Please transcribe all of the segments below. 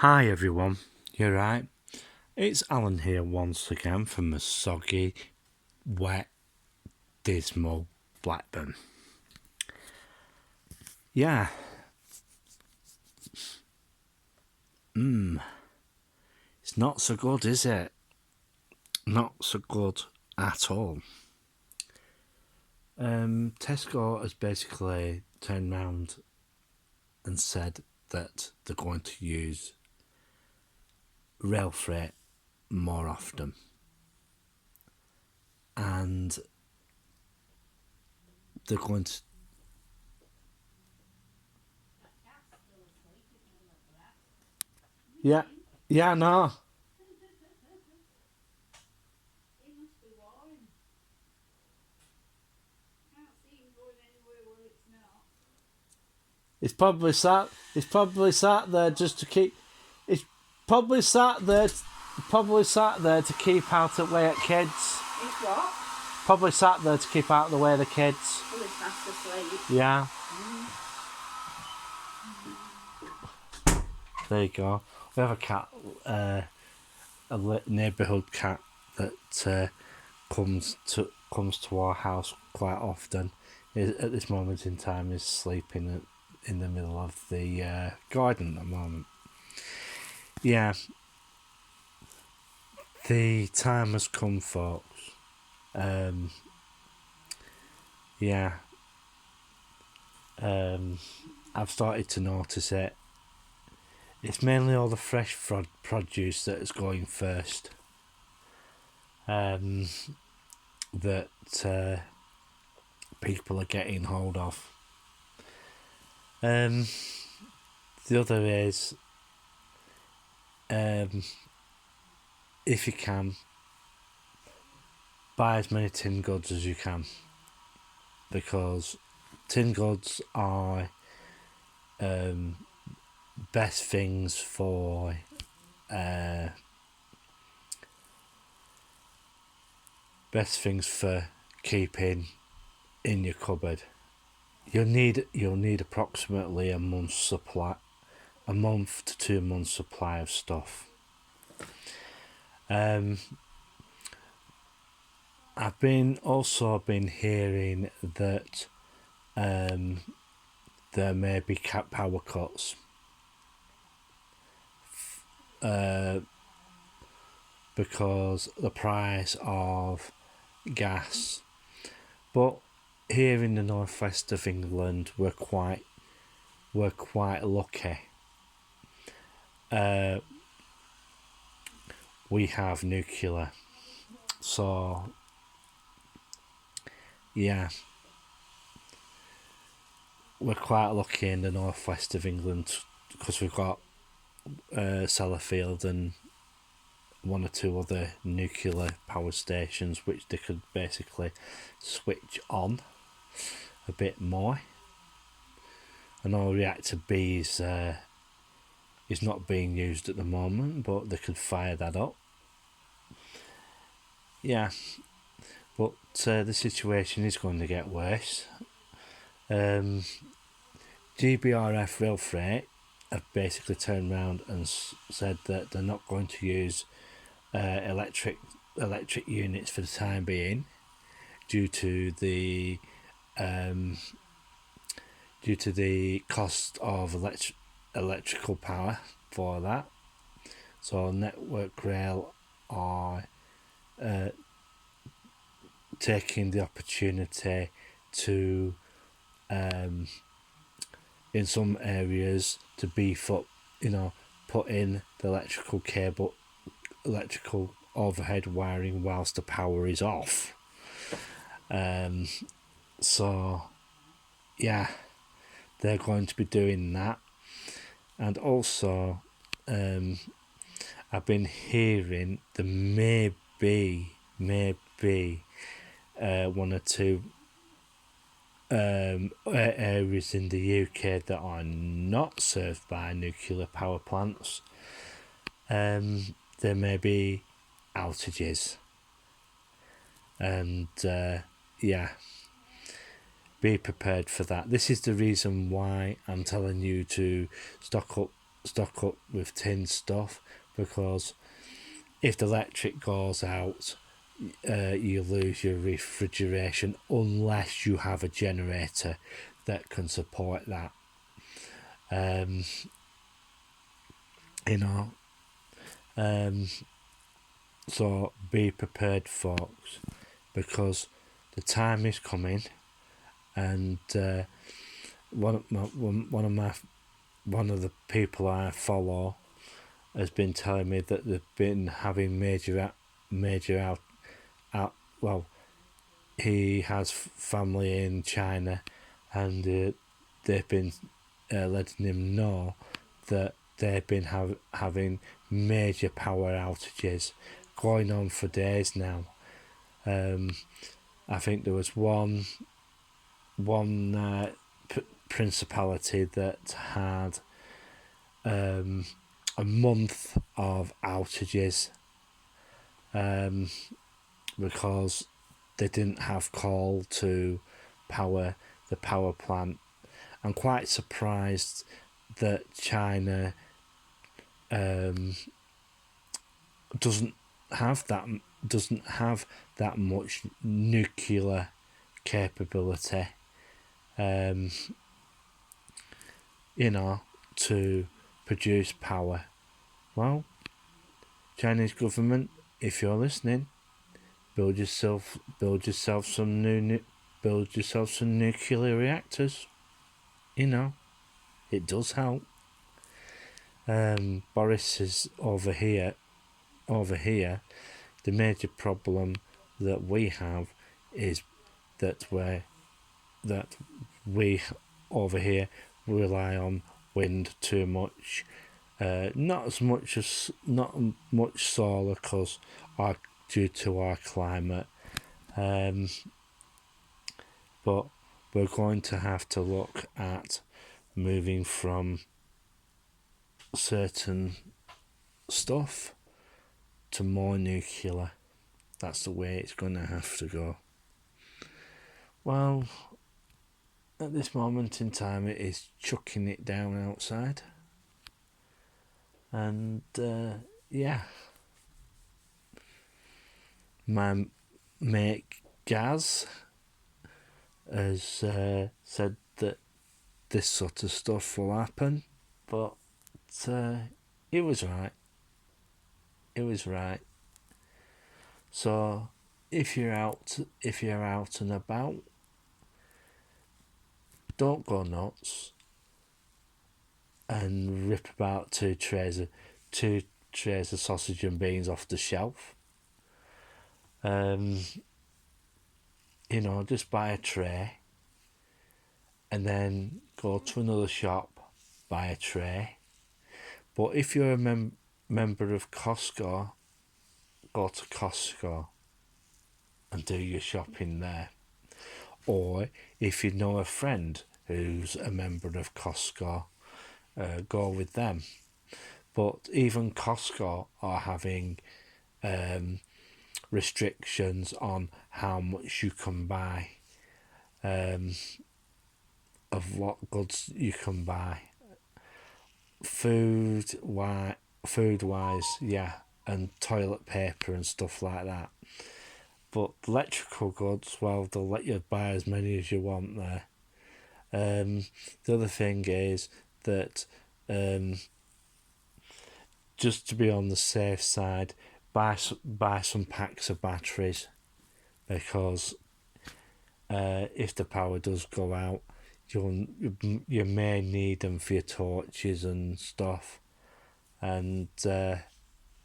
Hi everyone, you're right. It's Alan here once again from a soggy, wet, dismal Blackburn. Yeah, it's not so good, is it? Not so good at all. Tesco has basically turned round and said that they're going to use rail freight more often. And they're going to... Yeah, no. It's probably sat there just to keep... It's probably sat there to keep out of the way of kids. It's what? Probably sat there to keep out of the way of the kids. Well, it's fast asleep. Yeah. There you go. We have a cat, a neighbourhood cat that comes to our house quite often. At this moment in time, is sleeping in the middle of the garden at the moment. Yeah. The time has come, folks. Yeah. I've started to notice it. It's mainly all the fresh produce that is going first. That people are getting hold of. The other is, if you can, buy as many tin goods as you can, because tin goods are best things for keeping in your cupboard. You'll need approximately a month to 2 months supply of stuff. I've been hearing that there may be power cuts because the price of gas. But here in the northwest of England, we're quite lucky. We have nuclear, so yeah, we're quite lucky in the northwest of England because we've got Sellafield and one or two other nuclear power stations which they could basically switch on a bit more. I know reactor B is not being used at the moment, but they could fire that up. Yeah, but the situation is going to get worse. GBRF Rail Freight have basically turned around and said that they're not going to use electric units for the time being due to the cost of electrical power for that. So Network Rail are taking the opportunity to in some areas to beef up, put in the electrical overhead wiring whilst the power is off. So yeah, they're going to be doing that. And also I've been hearing there may be one or two areas in the UK that are not served by nuclear power plants. There may be outages, and be prepared for that. This is the reason why I'm telling you to stock up stock up with tin stuff, because if the electric goes out, you lose your refrigeration unless you have a generator that can support that. Um, you know, so be prepared, folks, because the time is coming, and one of the people I follow has been telling me that they've been having major out. Well, he has family in China, and they've been letting him know that they've been having major power outages going on for days now. I think there was one principality that had a month of outages, because they didn't have coal to power the power plant. I'm quite surprised that China doesn't have that much nuclear capability, to produce power. Well, Chinese government, if you're listening, build yourself some nuclear reactors. It does help. Boris is over here. The major problem that we have is that we over here rely on wind too much. Not much solar, because due to our climate. But we're going to have to look at moving from certain stuff to more nuclear. That's the way it's going to have to go. Well, at this moment in time, it is chucking it down outside. And yeah, my mate Gaz has said that this sort of stuff will happen, but it was right. So if you're out and about, don't go nuts and rip about two trays of sausage and beans off the shelf. Just buy a tray and then go to another shop, buy a tray. But if you're a member of Costco, go to Costco and do your shopping there. Or if you know a friend who's a member of Costco, go with them. But even Costco are having restrictions on how much you can buy, of what goods you can buy. Food wise, yeah, and toilet paper and stuff like that. But electrical goods, well, they'll let you buy as many as you want there. The other thing is that just to be on the safe side, buy some packs of batteries, because if the power does go out, you may need them for your torches and stuff. And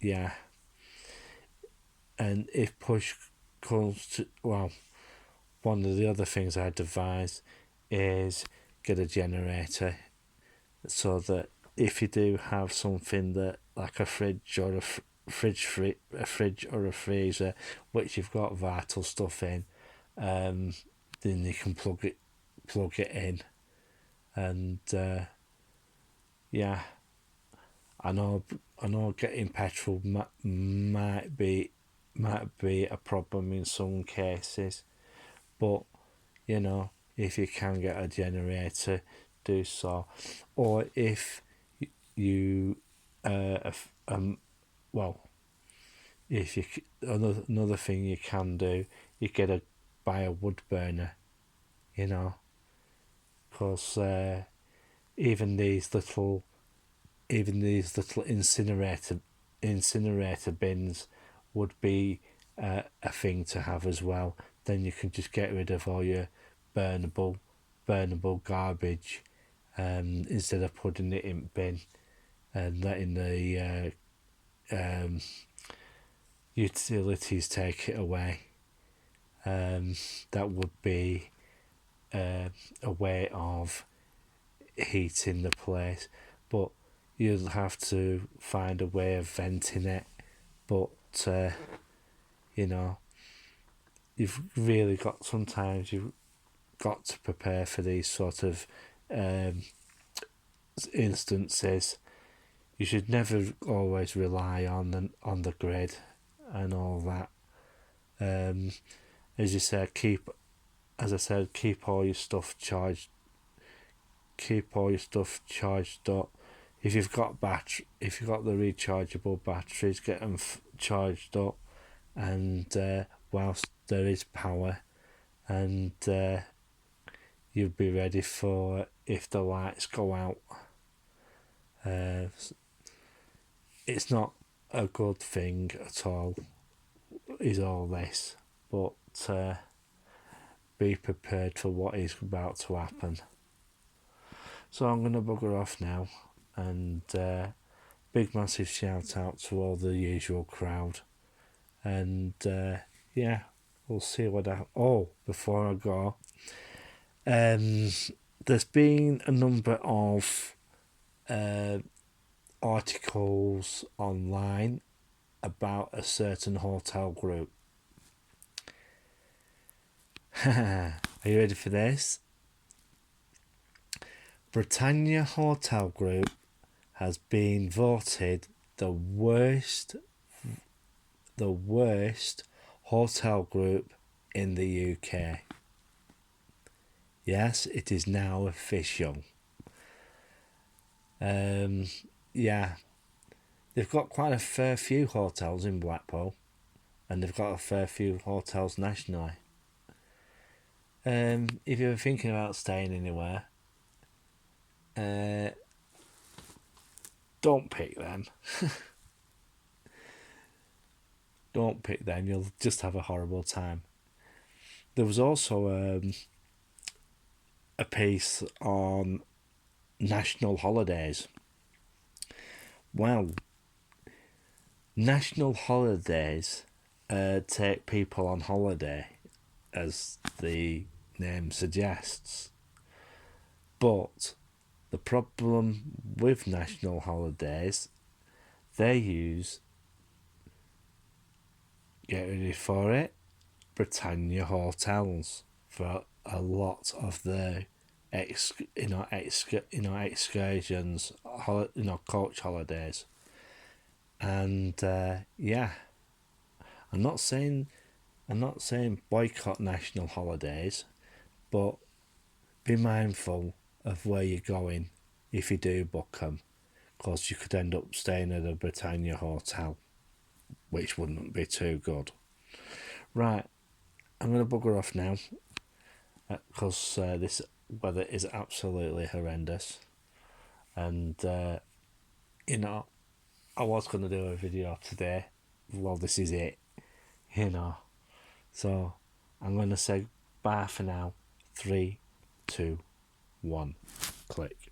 yeah, and if push comes to, well, one of the other things I'd advise is get a generator, so that if you do have something that, like a fridge or a fridge or a freezer, which you've got vital stuff in, then you can plug it in. And yeah, I know getting petrol might be a problem in some cases, but if you can get a generator, do so. Or if you well, if you another thing you can do, you buy a wood burner, you know, because even these little incinerator bins would be a thing to have as well. Then you can just get rid of all your burnable garbage, instead of putting it in bin and letting the utilities take it away. That would be a way of heating the place, but you'll have to find a way of venting it. But you know, sometimes you've got to prepare for these sort of instances. You should never always rely on the grid and all that. As you said, keep all your stuff charged. Keep all your stuff charged up. If you've got the rechargeable batteries, get them charged up, and whilst there is power, and you'll be ready for if the lights go out. It's not a good thing at all, is all this, but be prepared for what is about to happen. So I'm going to bugger off now, and big massive shout out to all the usual crowd, and yeah, we'll see what I... Oh, before I go, there's been a number of articles online about a certain hotel group. Are you ready for this? Britannia Hotel Group has been voted the worst hotel group in the UK. Yes, it is now official. Yeah, they've got quite a fair few hotels in Blackpool, and they've got a fair few hotels nationally. If you're thinking about staying anywhere, don't pick them. Don't pick them, you'll just have a horrible time. There was also a piece on national holidays. Well, national holidays take people on holiday, as the name suggests. But the problem with national holidays, they use, get ready for it, Britannia hotels for a lot of the excursions, coach holidays. And yeah, I'm not saying boycott national holidays, but be mindful of where you're going if you do book them, because you could end up staying at a Britannia hotel, which wouldn't be too good. Right, I'm going to bugger off now, because this weather is absolutely horrendous, and I was going to do a video today. Well, this is it, so I'm going to say bye for now. 3, 2, 1, click.